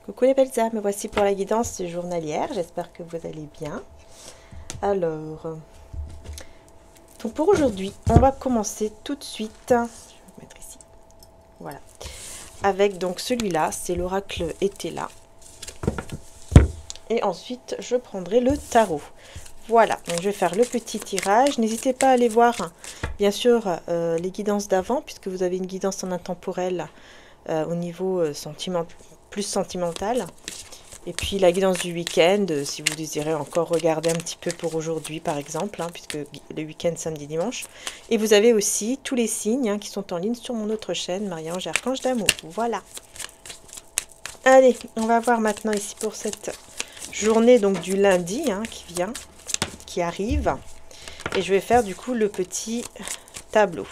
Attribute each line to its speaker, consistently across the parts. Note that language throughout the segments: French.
Speaker 1: Coucou les belles âmes, me voici pour la guidance journalière, j'espère que vous allez bien. Alors, donc pour aujourd'hui, on va commencer tout de suite, je vais me mettre ici, voilà, avec donc celui-là, c'est l'oracle Etela. Et ensuite, je prendrai le tarot. Voilà, donc je vais faire le petit tirage. N'hésitez pas à aller voir, bien sûr, les guidances d'avant, puisque vous avez une guidance en intemporel au niveau plus sentimental. Et puis la guidance du week-end, si vous désirez encore regarder un petit peu pour aujourd'hui par exemple, hein, puisque le week-end samedi dimanche. Et vous avez aussi tous les signes qui sont en ligne sur mon autre chaîne, Marie-Ange Archange d'Amour. Voilà. Allez, on va voir maintenant ici pour cette journée donc du lundi qui arrive. Et je vais faire du coup le petit tableau.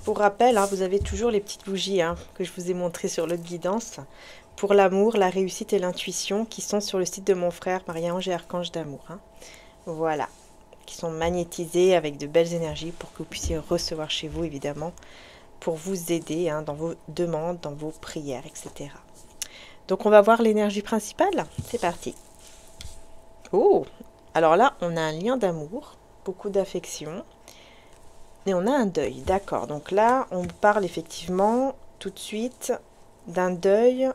Speaker 1: Pour rappel, vous avez toujours les petites bougies que je vous ai montrées sur l'autre guidance pour l'amour, la réussite et l'intuition qui sont sur le site de mon frère Marie-Ange et Archange d'Amour. Voilà, qui sont magnétisées avec de belles énergies pour que vous puissiez recevoir chez vous évidemment, pour vous aider dans vos demandes, dans vos prières, etc. Donc on va voir l'énergie principale. C'est parti. Oh, alors là, on a un lien d'amour, beaucoup d'affection. Et on a un deuil, d'accord. Donc là, on parle effectivement tout de suite d'un deuil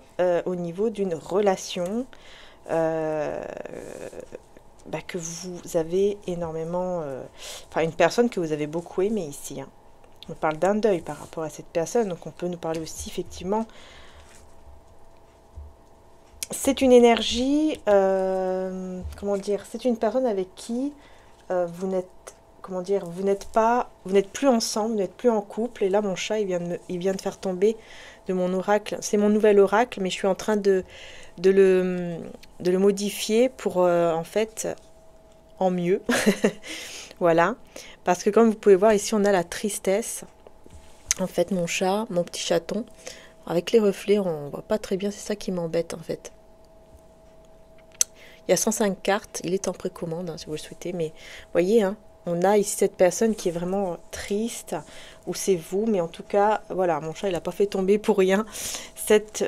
Speaker 1: au niveau d'une relation que vous avez énormément... enfin, une personne que vous avez beaucoup aimée ici. On parle d'un deuil par rapport à cette personne. Donc on peut nous parler aussi effectivement... C'est une énergie... comment dire? C'est une personne avec qui vous n'êtes... Comment dire, vous n'êtes plus ensemble, vous n'êtes plus en couple. Et là, mon chat, il vient de faire tomber de mon oracle. C'est mon nouvel oracle, mais je suis en train de le modifier pour, en fait, en mieux. Voilà. Parce que comme vous pouvez voir, ici, on a la tristesse. En fait, mon chat, mon petit chaton, avec les reflets, on voit pas très bien. C'est ça qui m'embête, en fait. Il y a 105 cartes. Il est en précommande, si vous le souhaitez. Mais, vous voyez, on a ici cette personne qui est vraiment triste, ou c'est vous, mais en tout cas, voilà, mon chat, il n'a pas fait tomber pour rien cette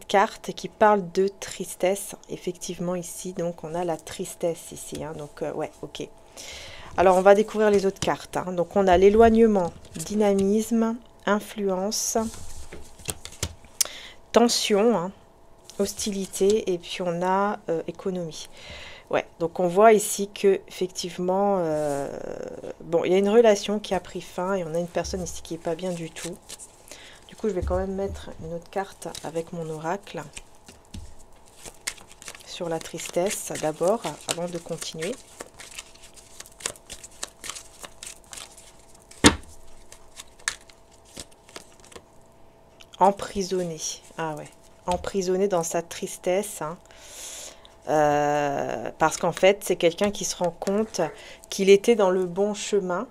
Speaker 1: carte qui parle de tristesse, effectivement, ici, donc on a la tristesse ici, donc ouais, ok. Alors, on va découvrir les autres cartes, donc on a l'éloignement, dynamisme, influence, tension, hostilité, et puis on a économie. Ouais, donc on voit ici que effectivement, bon, il y a une relation qui a pris fin et on a une personne ici qui est pas bien du tout. Du coup, je vais quand même mettre une autre carte avec mon oracle sur la tristesse d'abord, avant de continuer. Emprisonné. Ah ouais, emprisonné dans sa tristesse. Parce qu'en fait, c'est quelqu'un qui se rend compte qu'il était dans le bon chemin.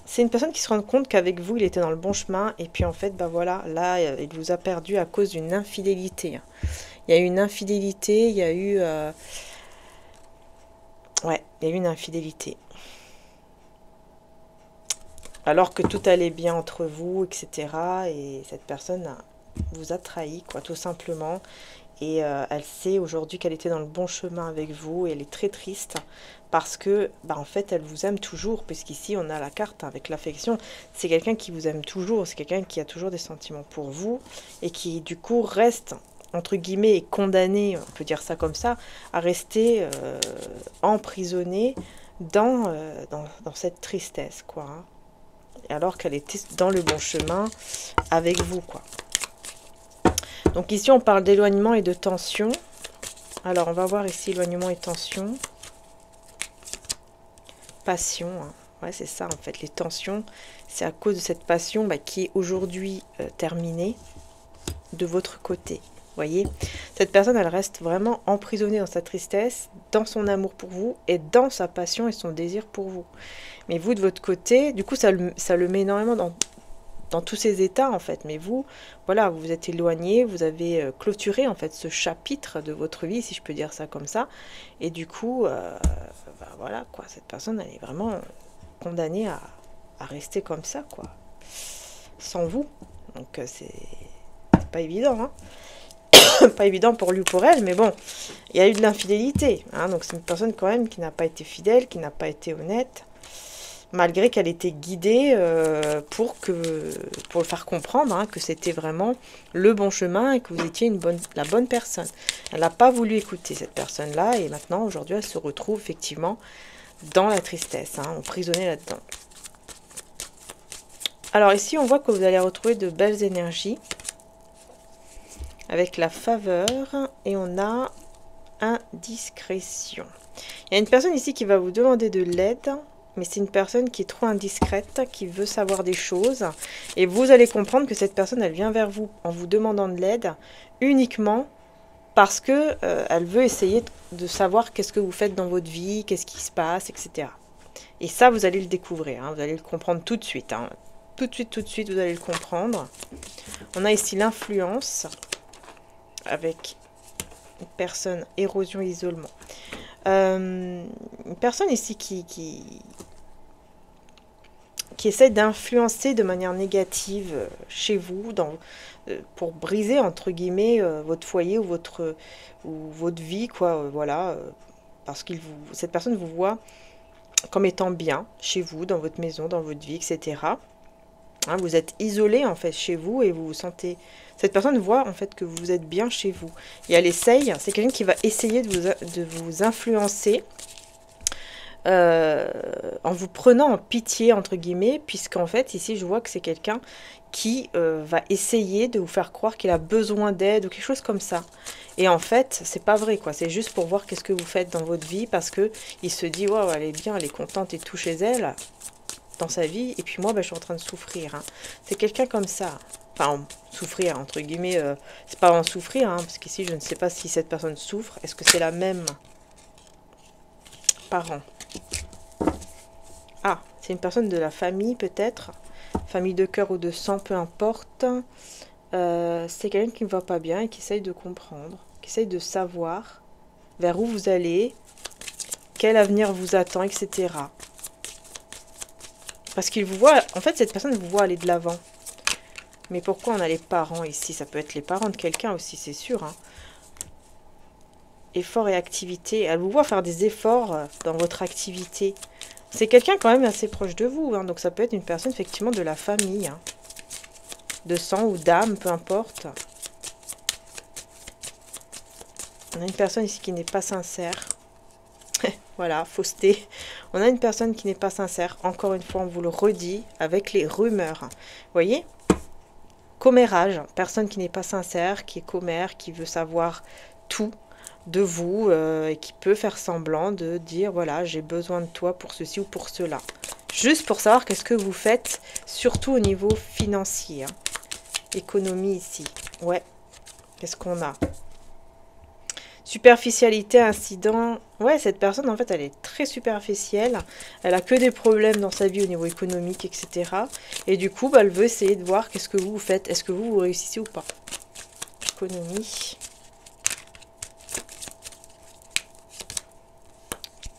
Speaker 1: C'est une personne qui se rend compte qu'avec vous, il était dans le bon chemin. Et puis en fait, bah voilà, là, il vous a perdu à cause d'une infidélité. Il y a eu une infidélité, il y a eu... ouais, il y a eu une infidélité. Alors que tout allait bien entre vous, etc. Et cette personne vous a trahi, quoi, tout simplement. Et elle sait aujourd'hui qu'elle était dans le bon chemin avec vous et elle est très triste parce que, en fait, elle vous aime toujours, puisqu'ici, on a la carte avec l'affection. C'est quelqu'un qui vous aime toujours, c'est quelqu'un qui a toujours des sentiments pour vous et qui, du coup, reste, entre guillemets, condamné, on peut dire ça comme ça, à rester emprisonné dans cette tristesse, quoi. Alors qu'elle était dans le bon chemin avec vous, quoi. Donc ici, on parle d'éloignement et de tension. Alors, on va voir ici éloignement et tension. Passion. Ouais, c'est ça, en fait. Les tensions, c'est à cause de cette passion qui est aujourd'hui terminée de votre côté. Voyez, cette personne, elle reste vraiment emprisonnée dans sa tristesse, dans son amour pour vous et dans sa passion et son désir pour vous. Mais vous, de votre côté, du coup, ça le met énormément dans tous ces états, en fait. Mais vous, voilà, vous vous êtes éloigné, vous avez clôturé, en fait, ce chapitre de votre vie, si je peux dire ça comme ça. Et du coup, bah, voilà, quoi, cette personne, elle est vraiment condamnée à rester comme ça, quoi. Sans vous. Donc, c'est pas évident, hein. Pas évident pour lui ou pour elle, mais bon, il y a eu de l'infidélité, hein, donc c'est une personne quand même qui n'a pas été fidèle, qui n'a pas été honnête, malgré qu'elle était guidée pour le faire comprendre, hein, que c'était vraiment le bon chemin et que vous étiez la bonne personne. Elle n'a pas voulu écouter cette personne-là et maintenant, aujourd'hui, elle se retrouve effectivement dans la tristesse, hein, emprisonnée là-dedans. Alors ici, on voit que vous allez retrouver de belles énergies avec la faveur et on a indiscrétion. Il y a une personne ici qui va vous demander de l'aide, mais c'est une personne qui est trop indiscrète, qui veut savoir des choses et vous allez comprendre que cette personne, elle vient vers vous en vous demandant de l'aide uniquement parce que elle veut essayer de savoir qu'est-ce que vous faites dans votre vie, qu'est-ce qui se passe, etc. Et ça, vous allez le découvrir, hein, vous allez le comprendre tout de suite, hein. Tout de suite, vous allez le comprendre. On a ici l'influence avec une personne, érosion, isolement. Une personne ici qui essaie d'influencer de manière négative chez vous, pour briser, entre guillemets, votre foyer ou votre vie, quoi, voilà, parce cette personne vous voit comme étant bien chez vous, dans votre maison, dans votre vie, etc. Hein, vous êtes isolé en fait chez vous et vous vous sentez... Cette personne voit en fait que vous êtes bien chez vous. Et elle essaye, c'est quelqu'un qui va essayer de vous influencer en vous prenant en pitié entre guillemets, puisqu'en fait ici je vois que c'est quelqu'un qui va essayer de vous faire croire qu'il a besoin d'aide ou quelque chose comme ça. Et en fait, c'est pas vrai quoi, c'est juste pour voir qu'est-ce que vous faites dans votre vie parce que il se dit waouh, elle est bien, elle est contente et tout chez elle dans sa vie, et puis moi ben, je suis en train de souffrir, hein. C'est quelqu'un comme ça, enfin souffrir entre guillemets, c'est pas en souffrir, hein, parce qu'ici je ne sais pas si cette personne souffre, est-ce que c'est la même parent? Ah, c'est une personne de la famille peut-être, famille de cœur ou de sang, peu importe. C'est quelqu'un qui ne va pas bien et qui essaye de comprendre, qui essaye de savoir vers où vous allez, quel avenir vous attend, etc. Parce qu'il vous voit, en fait, cette personne vous voit aller de l'avant. Mais pourquoi on a les parents ici? Ça peut être les parents de quelqu'un aussi, c'est sûr, hein. Efforts et activité. Elle vous voit faire des efforts dans votre activité. C'est quelqu'un quand même assez proche de vous, hein. Donc ça peut être une personne effectivement de la famille, hein. De sang ou d'âme, peu importe. On a une personne ici qui n'est pas sincère. Voilà, fausseté. On a une personne qui n'est pas sincère. Encore une fois, on vous le redit avec les rumeurs. Vous voyez? Commérage. Personne qui n'est pas sincère, qui est commère, qui veut savoir tout de vous et qui peut faire semblant de dire, voilà, j'ai besoin de toi pour ceci ou pour cela. Juste pour savoir qu'est-ce que vous faites, surtout au niveau financier, hein. Économie ici. Ouais. Qu'est-ce qu'on a? Superficialité, incident. Ouais, cette personne, en fait, elle est très superficielle. Elle a que des problèmes dans sa vie au niveau économique, etc. Et du coup, bah, elle veut essayer de voir qu'est-ce que vous faites. Est-ce que vous réussissez ou pas? Économie.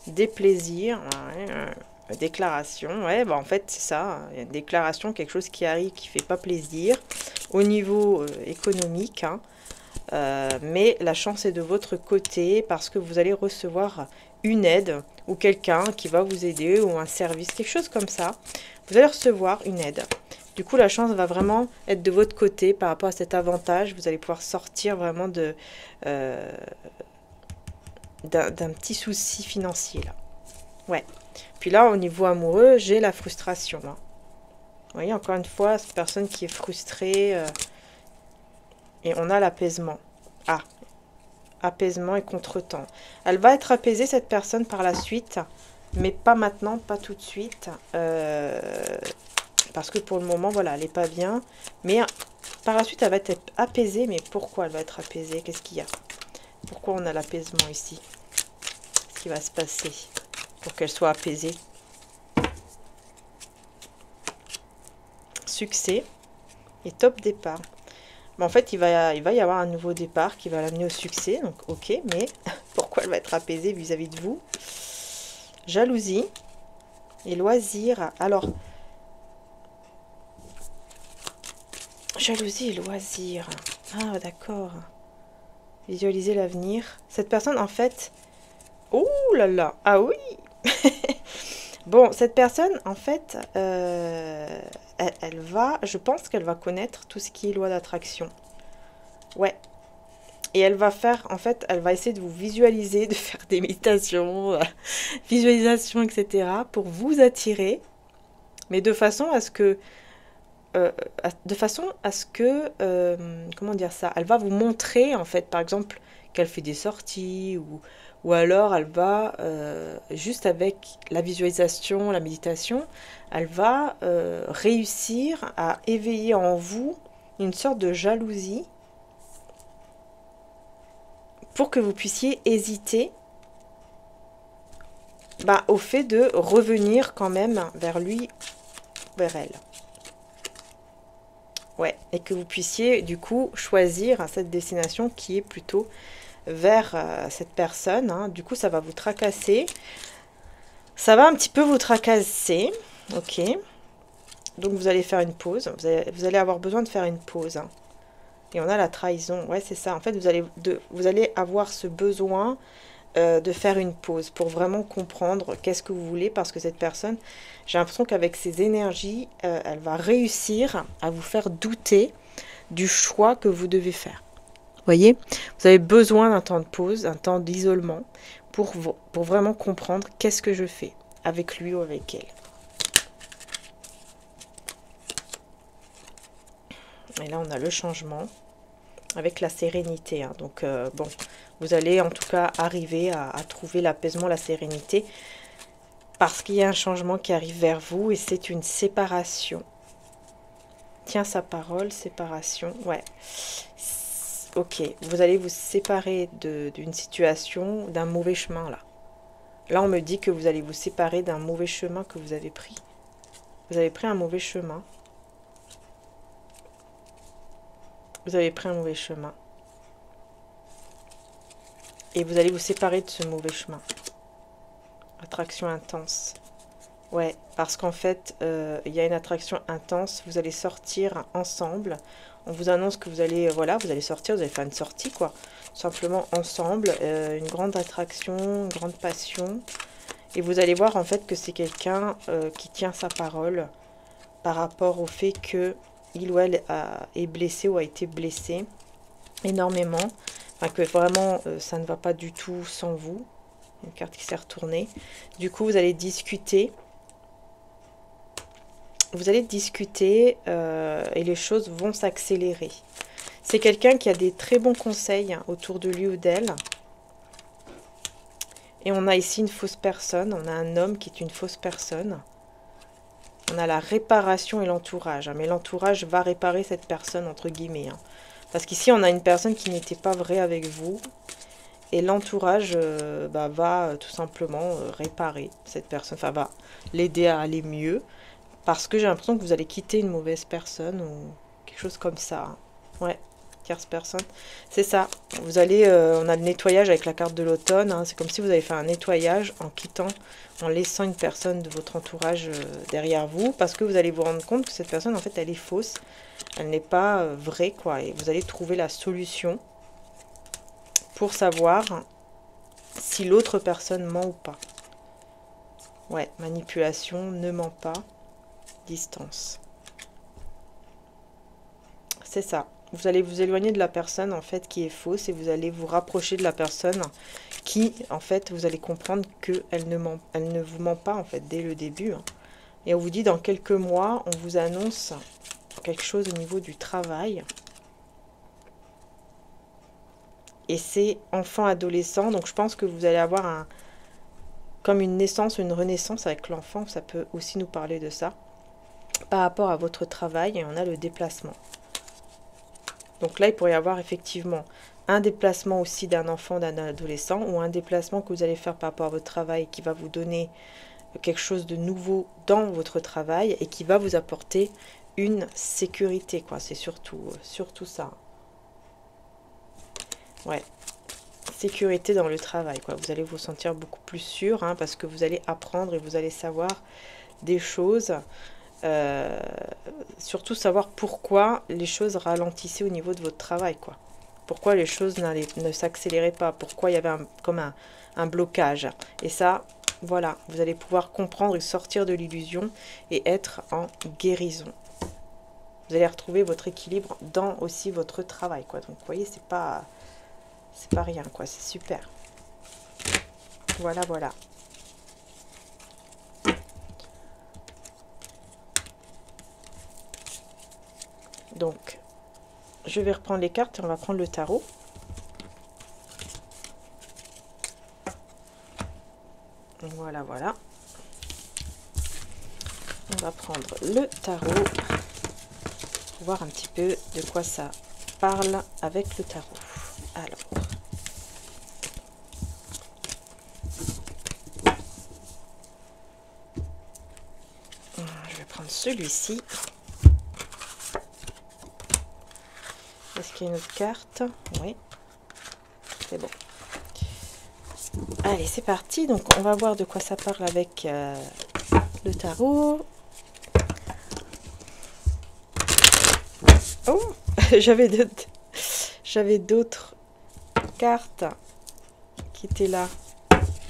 Speaker 1: Des plaisirs. Ouais, déclaration. Ouais, bah, en fait, c'est ça. Il y a une déclaration, quelque chose qui arrive qui fait pas plaisir au niveau économique, hein. Mais la chance est de votre côté parce que vous allez recevoir une aide ou quelqu'un qui va vous aider ou un service, quelque chose comme ça. Vous allez recevoir une aide. Du coup, la chance va vraiment être de votre côté par rapport à cet avantage. Vous allez pouvoir sortir vraiment d'un petit souci financier là. Ouais. Puis là, au niveau amoureux, j'ai la frustration, hein. Vous voyez, encore une fois, cette personne qui est frustrée... et on a l'apaisement. Ah, apaisement et contretemps. Elle va être apaisée, cette personne, par la suite, mais pas maintenant, pas tout de suite. Parce que pour le moment, voilà, elle n'est pas bien. Mais Par la suite, elle va être apaisée, mais pourquoi elle va être apaisée? Qu'est-ce qu'il y a? Pourquoi on a l'apaisement ici? Qu'est-ce qui va se passer pour qu'elle soit apaisée? Succès et top départ. Mais en fait, il va y avoir un nouveau départ qui va l'amener au succès. Donc, ok, mais pourquoi elle va être apaisée vis-à-vis de vous? Jalousie et loisir. Alors, jalousie et loisir. Ah, d'accord. Visualiser l'avenir. Cette personne, en fait... Oh là là. Ah oui. Bon, cette personne, en fait, elle va... Je pense qu'elle va connaître tout ce qui est loi d'attraction. Ouais. Et elle va faire, en fait, elle va essayer de vous visualiser, de faire des méditations, visualisation, etc. pour vous attirer, mais de façon à ce que... comment dire ça, elle va vous montrer, en fait, par exemple, qu'elle fait des sorties, ou alors elle va, juste avec la visualisation, la méditation, elle va réussir à éveiller en vous une sorte de jalousie pour que vous puissiez hésiter au fait de revenir quand même vers lui, vers elle. Ouais, et que vous puissiez du coup choisir cette destination qui est plutôt vers cette personne. Hein. Du coup, ça va vous tracasser. Ça va un petit peu vous tracasser. Ok. Donc, vous allez faire une pause. Vous allez avoir besoin de faire une pause. Hein. Et on a la trahison. Ouais, c'est ça. En fait, vous allez avoir ce besoin de faire une pause pour vraiment comprendre qu'est-ce que vous voulez. Parce que cette personne, j'ai l'impression qu'avec ses énergies, elle va réussir à vous faire douter du choix que vous devez faire. Voyez, vous avez besoin d'un temps de pause, d'un temps d'isolement pour vraiment comprendre qu'est-ce que je fais avec lui ou avec elle. Et là, on a le changement avec la sérénité. Hein. Donc, bon, vous allez en tout cas arriver à trouver l'apaisement, la sérénité parce qu'il y a un changement qui arrive vers vous et c'est une séparation. Tient sa parole, séparation, ouais. Ok, vous allez vous séparer d'une situation, d'un mauvais chemin là. Là, on me dit que vous allez vous séparer d'un mauvais chemin que vous avez pris. Vous avez pris un mauvais chemin. Vous avez pris un mauvais chemin. Et vous allez vous séparer de ce mauvais chemin. Attraction intense. Ouais, parce qu'en fait, il y a une attraction intense. Vous allez sortir ensemble. On vous annonce que vous allez, voilà, vous allez sortir, vous allez faire une sortie, quoi. Simplement ensemble, une grande attraction, une grande passion. Et vous allez voir, en fait, que c'est quelqu'un qui tient sa parole par rapport au fait que il ou elle est blessé ou a été blessé énormément. Enfin, que vraiment, ça ne va pas du tout sans vous. Une carte qui s'est retournée. Du coup, vous allez discuter. Vous allez discuter et les choses vont s'accélérer. C'est quelqu'un qui a des très bons conseils autour de lui ou d'elle. Et on a ici une fausse personne. On a un homme qui est une fausse personne. On a la réparation et l'entourage. Mais l'entourage va réparer cette personne, entre guillemets. Parce qu'ici, on a une personne qui n'était pas vraie avec vous. Et l'entourage va tout simplement réparer cette personne. Enfin, va l'aider à aller mieux. Parce que j'ai l'impression que vous allez quitter une mauvaise personne ou quelque chose comme ça. Ouais, tierce personne. C'est ça. Vous allez, on a le nettoyage avec la carte de l'automne. Hein. C'est comme si vous avez fait un nettoyage en quittant, en laissant une personne de votre entourage derrière vous. Parce que vous allez vous rendre compte que cette personne, en fait, elle est fausse. Elle n'est pas vraie, quoi. Et vous allez trouver la solution pour savoir si l'autre personne ment ou pas. Ouais, manipulation, ne ment pas. Distance. C'est ça. Vous allez vous éloigner de la personne en fait qui est fausse et vous allez vous rapprocher de la personne qui en fait vous allez comprendre que elle ne vous ment pas en fait dès le début. Hein. Et on vous dit dans quelques mois, on vous annonce quelque chose au niveau du travail. Et c'est enfant adolescent, donc je pense que vous allez avoir comme une naissance, une renaissance avec l'enfant, ça peut aussi nous parler de ça. Par rapport à votre travail, et on a le déplacement. Donc là, il pourrait y avoir effectivement un déplacement aussi d'un enfant, d'un adolescent, ou un déplacement que vous allez faire par rapport à votre travail qui va vous donner quelque chose de nouveau dans votre travail et qui va vous apporter une sécurité, quoi. C'est surtout ça. Ouais. Sécurité dans le travail, quoi. Vous allez vous sentir beaucoup plus sûr, hein, parce que vous allez apprendre et vous allez savoir des choses. Surtout savoir pourquoi les choses ralentissaient au niveau de votre travail, quoi. Pourquoi les choses ne s'accéléraient pas, pourquoi il y avait comme un blocage. Et ça, voilà, vous allez pouvoir comprendre et sortir de l'illusion et être en guérison. Vous allez retrouver votre équilibre dans aussi votre travail, quoi. Donc, vous voyez, c'est pas rien, quoi. C'est super. Voilà, voilà. Donc, je vais reprendre les cartes et on va prendre le tarot. Voilà, voilà. On va prendre le tarot pour voir un petit peu de quoi ça parle avec le tarot. Alors, je vais prendre celui-ci. Est-ce qu'il y a une autre carte? Oui, c'est bon. Allez, c'est parti. Donc, on va voir de quoi ça parle avec le tarot. Oh, j'avais d'autres cartes qui étaient là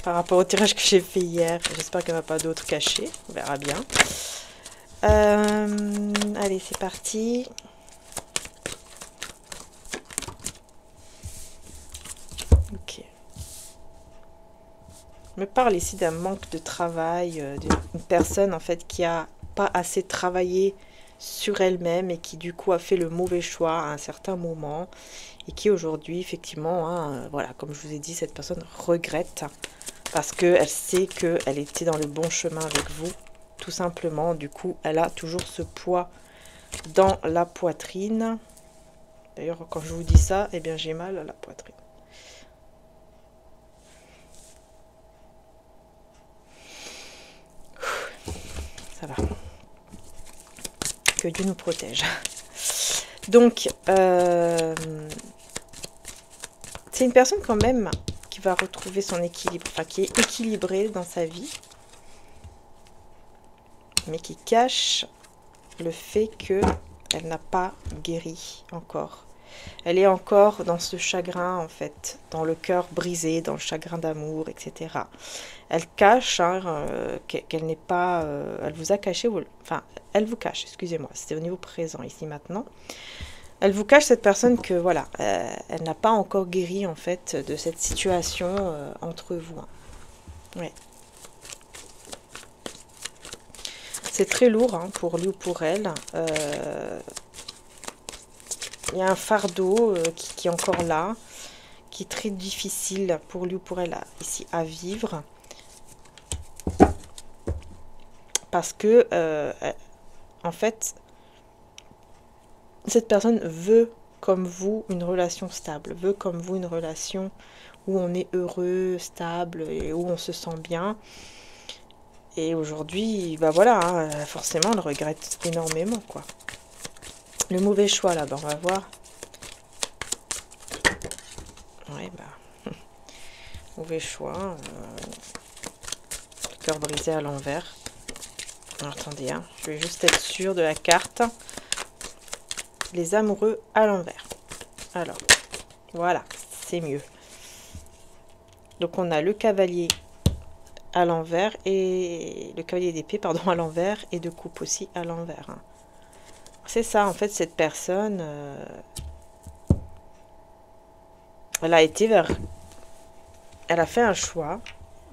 Speaker 1: par rapport au tirage que j'ai fait hier. J'espère qu'il n'y en a pas d'autres cachés. On verra bien. Allez, c'est parti. Ok. On me parle ici d'un manque de travail, d'une personne en fait qui a pas assez travaillé sur elle-même et qui du coup a fait le mauvais choix à un certain moment et qui aujourd'hui effectivement, hein, voilà, comme je vous ai dit, cette personne regrette parce qu'elle sait qu'elle était dans le bon chemin avec vous, tout simplement. Du coup, elle a toujours ce poids dans la poitrine. D'ailleurs, quand je vous dis ça, eh bien j'ai mal à la poitrine. Ça va. Que Dieu nous protège. Donc, c'est une personne quand même qui va retrouver son équilibre, enfin qui est équilibrée dans sa vie, mais qui cache le fait qu'elle n'a pas guéri encore. Elle est encore dans ce chagrin, en fait, dans le cœur brisé, dans le chagrin d'amour, etc. Elle cache, hein, qu'elle n'est pas... elle vous a caché, enfin, elle vous cache, excusez-moi, c'était au niveau présent, ici, maintenant. Elle vous cache, cette personne, que, voilà, elle n'a pas encore guéri, en fait, de cette situation entre vous. Hein. Ouais. C'est très lourd, hein, pour lui ou pour elle. Il y a un fardeau qui est encore là, qui est très difficile pour lui ou pour elle ici à vivre. Parce que, en fait, cette personne veut, comme vous, une relation stable, veut comme vous une relation où on est heureux, stable et où on se sent bien. Et aujourd'hui, bah voilà, hein, forcément, elle regrette énormément, quoi. Le mauvais choix, là-bas, on va voir. Ouais, bah, mauvais choix. Le cœur brisé à l'envers. Attendez, hein, je vais juste être sûre de la carte. Les amoureux à l'envers. Alors, voilà, c'est mieux. Donc, on a le cavalier à l'envers et le cavalier d'épée, pardon, à l'envers et de coupe aussi à l'envers. Hein. C'est ça, en fait, cette personne, elle a été vers... Elle a fait un choix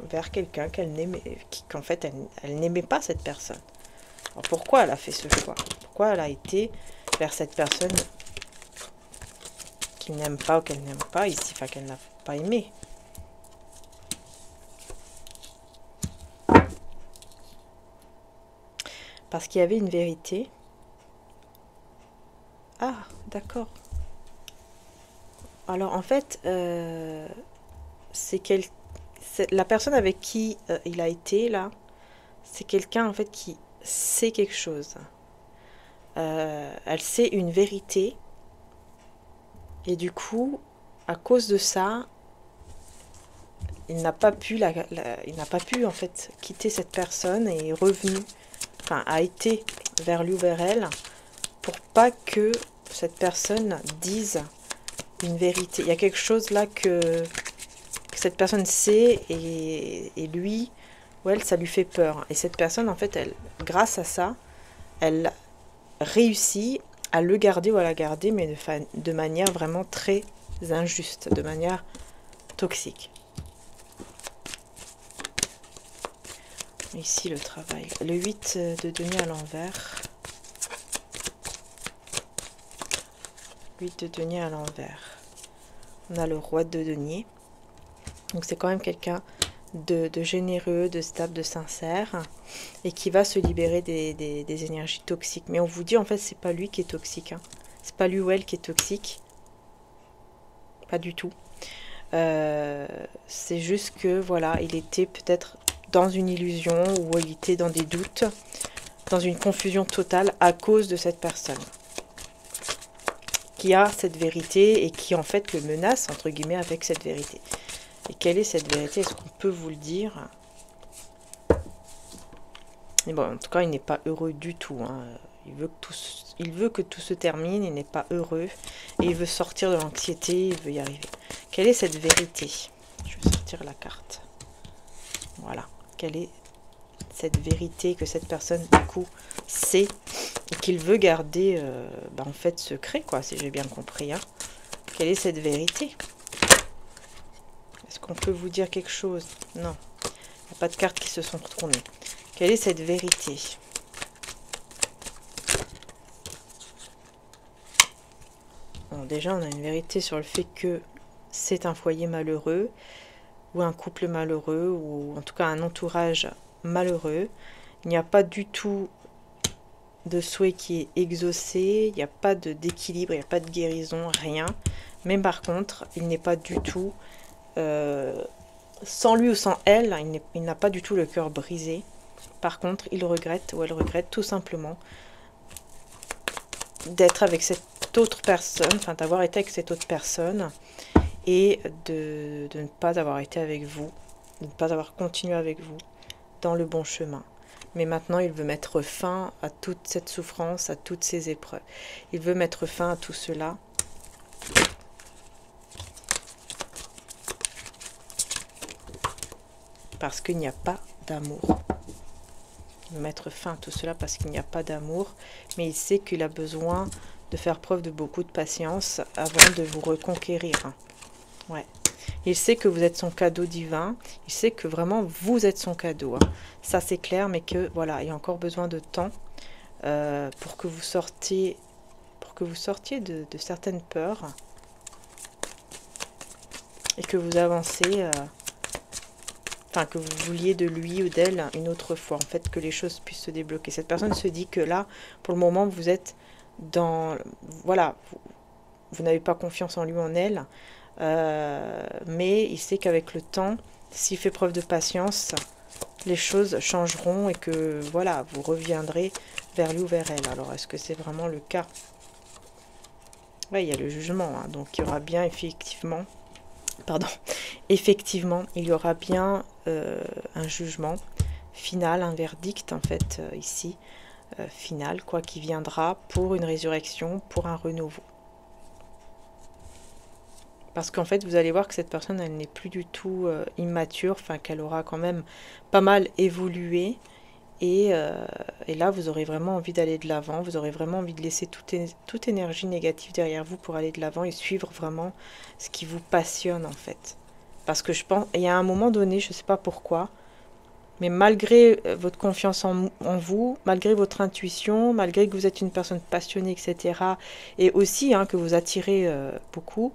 Speaker 1: vers quelqu'un qu'elle n'aimait, qu'en fait, elle n'aimait pas cette personne. Alors, pourquoi elle a fait ce choix? Pourquoi elle a été vers cette personne qu'il n'aime pas ou qu'elle n'aime pas ici, enfin qu'elle n'a pas aimé? Parce qu'il y avait une vérité. Ah, d'accord. Alors en fait, c'est la personne avec qui il a été là, c'est quelqu'un en fait qui sait quelque chose. Elle sait une vérité et du coup, à cause de ça, il n'a pas pu il n'a pas pu en fait quitter cette personne et est revenu, enfin a été vers lui ou vers elle pour pas que cette personne dise une vérité. Il y a quelque chose là que cette personne sait et lui ou elle, ça lui fait peur. Et cette personne, en fait, elle, grâce à ça, elle réussit à le garder ou à la garder, mais de manière vraiment très injuste, de manière toxique. Ici, le travail. Le 8 de denier à l'envers. 8 de denier à l'envers. On a le roi de denier. Donc c'est quand même quelqu'un de généreux, de stable, de sincère, et qui va se libérer des énergies toxiques. Mais on vous dit en fait c'est pas lui qui est toxique, hein. C'est pas lui ou elle qui est toxique, pas du tout. C'est juste que voilà, il était peut-être dans une illusion ou il était dans des doutes, dans une confusion totale à cause de cette personne qui a cette vérité et qui en fait le menace entre guillemets avec cette vérité. Et quelle est cette vérité? Est-ce qu'on peut vous le dire? Et bon, en tout cas, il n'est pas heureux du tout, hein. Il veut que tout se termine, il n'est pas heureux. Et il veut sortir de l'anxiété, il veut y arriver. Quelle est cette vérité? Je vais sortir la carte. Voilà. Quelle est cette vérité que cette personne, du coup, sait et qu'il veut garder, en fait, secret, quoi, si j'ai bien compris, hein. Quelle est cette vérité? Est-ce qu'on peut vous dire quelque chose? Non. Il n'y a pas de cartes qui se sont retournées. Quelle est cette vérité? Bon, déjà, on a une vérité sur le fait que c'est un foyer malheureux, ou un couple malheureux, ou en tout cas un entourage malheureux. Il n'y a pas du tout de souhait qui est exaucé, il n'y a pas d'équilibre, il n'y a pas de guérison, rien. Mais par contre, il n'est pas du tout... sans lui ou sans elle, il n'a pas du tout le cœur brisé. Par contre, il regrette ou elle regrette tout simplement d'être avec cette autre personne, enfin d'avoir été avec cette autre personne et de ne pas avoir été avec vous, de ne pas avoir continué avec vous dans le bon chemin. Mais maintenant, il veut mettre fin à toute cette souffrance, à toutes ces épreuves. Il veut mettre fin à tout cela. Parce qu'il n'y a pas d'amour. Mettre fin à tout cela parce qu'il n'y a pas d'amour, mais il sait qu'il a besoin de faire preuve de beaucoup de patience avant de vous reconquérir. Ouais. Il sait que vous êtes son cadeau divin, il sait que vraiment vous êtes son cadeau. Ça c'est clair, mais que voilà, il y a encore besoin de temps pour que vous sortiez, de certaines peurs et que vous avancez. Enfin, que vous vouliez de lui ou d'elle une autre fois, en fait, que les choses puissent se débloquer. Cette personne se dit que là, pour le moment, vous êtes dans... Voilà, vous n'avez pas confiance en lui ou en elle, mais il sait qu'avec le temps, s'il fait preuve de patience, les choses changeront et que, voilà, vous reviendrez vers lui ou vers elle. Alors, est-ce que c'est vraiment le cas? Oui, il y a le jugement, hein, donc il y aura bien effectivement... Pardon, effectivement, il y aura bien un jugement final, un verdict en fait ici, final, quoi, qui viendra pour une résurrection, pour un renouveau. Parce qu'en fait, vous allez voir que cette personne, elle n'est plus du tout immature, enfin qu'elle aura quand même pas mal évolué. Et là, vous aurez vraiment envie d'aller de l'avant, vous aurez vraiment envie de laisser toute énergie négative derrière vous pour aller de l'avant et suivre vraiment ce qui vous passionne en fait. Parce que je pense, il y a un moment donné, je ne sais pas pourquoi, mais malgré votre confiance en vous, malgré votre intuition, malgré que vous êtes une personne passionnée, etc., et aussi que vous attirez beaucoup,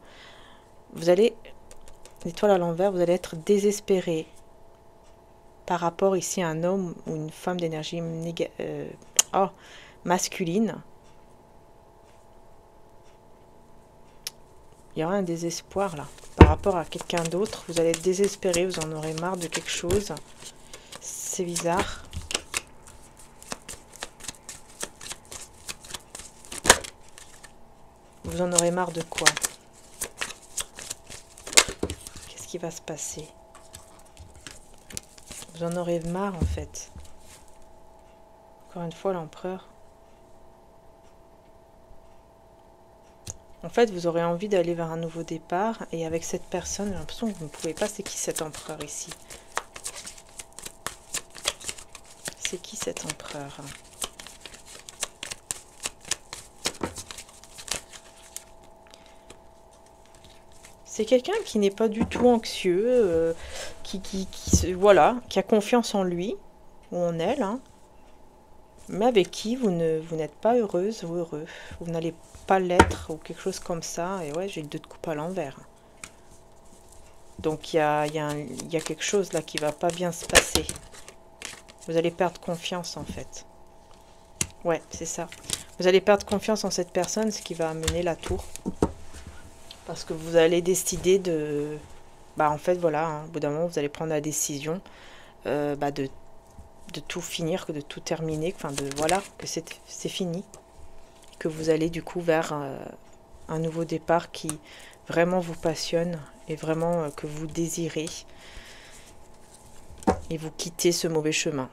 Speaker 1: vous allez, l'étoile à l'envers, vous allez être désespéré par rapport ici à un homme ou une femme d'énergie masculine. Il y aura un désespoir là. Par rapport à quelqu'un d'autre, vous allez être désespéré, vous en aurez marre de quelque chose. C'est bizarre. Vous en aurez marre de quoi? Qu'est-ce qui va se passer? Vous en aurez marre en fait. Encore une fois, l'empereur. En fait, vous aurez envie d'aller vers un nouveau départ. Et avec cette personne, j'ai l'impression que vous ne pouvez pas. C'est qui cet empereur ici? C'est qui cet empereur? C'est quelqu'un qui n'est pas du tout anxieux, voilà, qui a confiance en lui, ou en elle, hein, mais avec qui vous n'êtes pas heureuse ou heureux. Vous n'allez pas l'être, ou quelque chose comme ça. Et ouais, j'ai le 2 de coupe à l'envers. Donc il y a quelque chose là qui va pas bien se passer. Vous allez perdre confiance en fait. Ouais, c'est ça. Vous allez perdre confiance en cette personne, ce qui va amener la tour. Parce que vous allez décider de... Bah en fait, voilà, hein, au bout d'un moment, vous allez prendre la décision de tout finir, de tout terminer. Enfin, voilà, que c'est fini. Que vous allez du coup vers un nouveau départ qui vraiment vous passionne et vraiment que vous désirez. Et vous quittez ce mauvais chemin.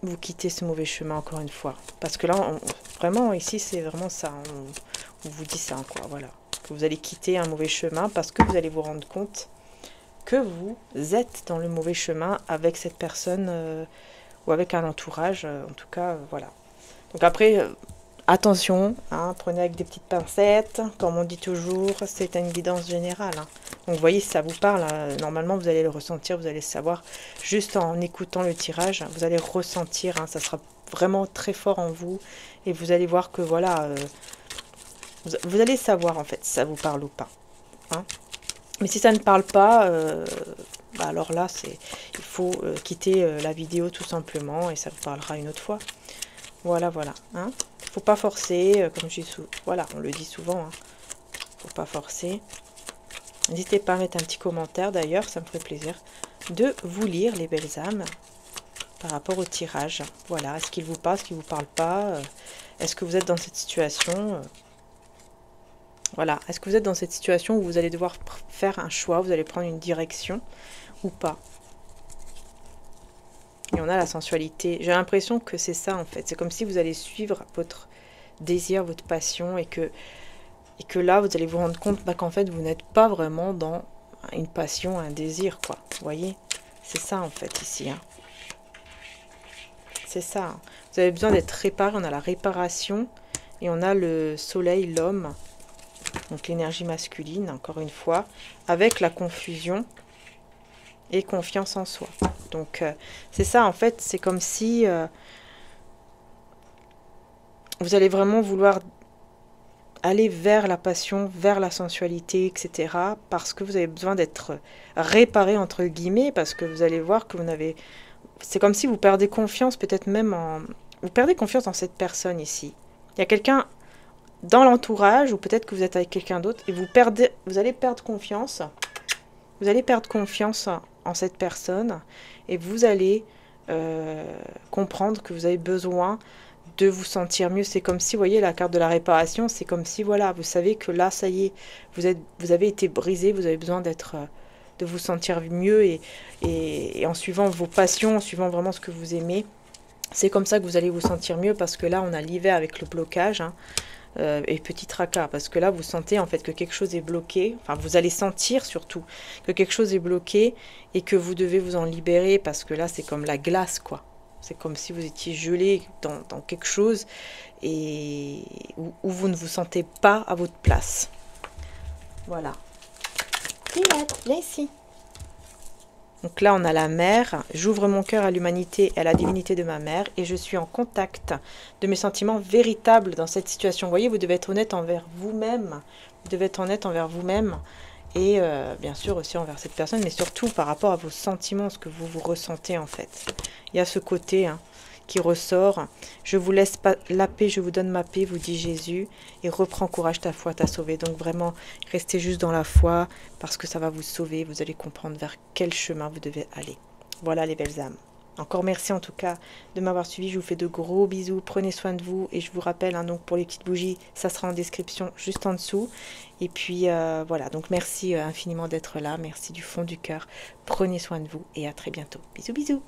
Speaker 1: Vous quittez ce mauvais chemin encore une fois. Parce que là, vraiment, ici, c'est vraiment ça. On vous dit ça, quoi, voilà. Que vous allez quitter un mauvais chemin parce que vous allez vous rendre compte que vous êtes dans le mauvais chemin avec cette personne ou avec un entourage. En tout cas, voilà. Donc après, attention, hein, prenez avec des petites pincettes. Comme on dit toujours, c'est une guidance générale. Hein. Donc vous voyez, si ça vous parle, normalement vous allez le ressentir, vous allez savoir. Juste en écoutant le tirage, vous allez ressentir, hein, ça sera vraiment très fort en vous. Et vous allez voir que voilà, vous allez savoir en fait si ça vous parle ou pas. Hein. Mais si ça ne parle pas, alors là, il faut quitter la vidéo tout simplement et ça vous parlera une autre fois. Voilà, voilà. Hein. Faut pas forcer, comme je dis souvent. Voilà, on le dit souvent. Hein. Faut pas forcer. N'hésitez pas à mettre un petit commentaire d'ailleurs, ça me ferait plaisir de vous lire les belles âmes par rapport au tirage. Voilà, est-ce qu'il vous parle, est-ce qu'il vous parle pas? Est-ce que vous êtes dans cette situation voilà, est-ce que vous êtes dans cette situation où vous allez devoir faire un choix, vous allez prendre une direction ou pas? Et on a la sensualité. J'ai l'impression que c'est ça en fait. C'est comme si vous allez suivre votre désir, votre passion et que là, vous allez vous rendre compte qu'en fait, vous n'êtes pas vraiment dans une passion, un désir, quoi. Vous voyez? C'est ça en fait ici. Hein. C'est ça. Hein. Vous avez besoin d'être réparé. On a la réparation et on a le soleil, l'homme. Donc l'énergie masculine, encore une fois, avec la confusion et confiance en soi. Donc c'est ça, en fait, c'est comme si vous allez vraiment vouloir aller vers la passion, vers la sensualité, etc. Parce que vous avez besoin d'être réparé, entre guillemets, parce que vous allez voir que vous n'avez... C'est comme si vous perdez confiance, peut-être même en... Vous perdez confiance en cette personne ici. Il y a quelqu'un... dans l'entourage, ou peut-être que vous êtes avec quelqu'un d'autre, et vous allez perdre confiance. Vous allez perdre confiance en cette personne, et vous allez comprendre que vous avez besoin de vous sentir mieux. C'est comme si, vous voyez, la carte de la réparation, c'est comme si, voilà, vous savez que là, ça y est, vous avez été brisé, vous avez besoin de vous sentir mieux, et en suivant vos passions, en suivant vraiment ce que vous aimez, c'est comme ça que vous allez vous sentir mieux, parce que là, on a l'hiver avec le blocage, hein, et petit tracas, parce que là vous sentez en fait que quelque chose est bloqué, enfin vous allez sentir surtout que quelque chose est bloqué et que vous devez vous en libérer, parce que là c'est comme la glace, quoi. C'est comme si vous étiez gelé dans quelque chose et où vous ne vous sentez pas à votre place. Voilà. Viens ici. Donc là, on a la mère. J'ouvre mon cœur à l'humanité et à la divinité de ma mère et je suis en contact de mes sentiments véritables dans cette situation. Vous voyez, vous devez être honnête envers vous-même. Vous devez être honnête envers vous-même et bien sûr aussi envers cette personne, mais surtout par rapport à vos sentiments, ce que vous ressentez en fait. Il y a ce côté, hein. qui ressort. Je vous laisse pas la paix, je vous donne ma paix, vous dit Jésus. Et reprends courage, ta foi t'a sauvé. Donc vraiment, restez juste dans la foi parce que ça va vous sauver. Vous allez comprendre vers quel chemin vous devez aller. Voilà les belles âmes. Encore merci en tout cas de m'avoir suivi. Je vous fais de gros bisous. Prenez soin de vous. Et je vous rappelle, hein, donc pour les petites bougies, ça sera en description juste en dessous. Et puis voilà, donc merci infiniment d'être là. Merci du fond du cœur. Prenez soin de vous et à très bientôt. Bisous bisous.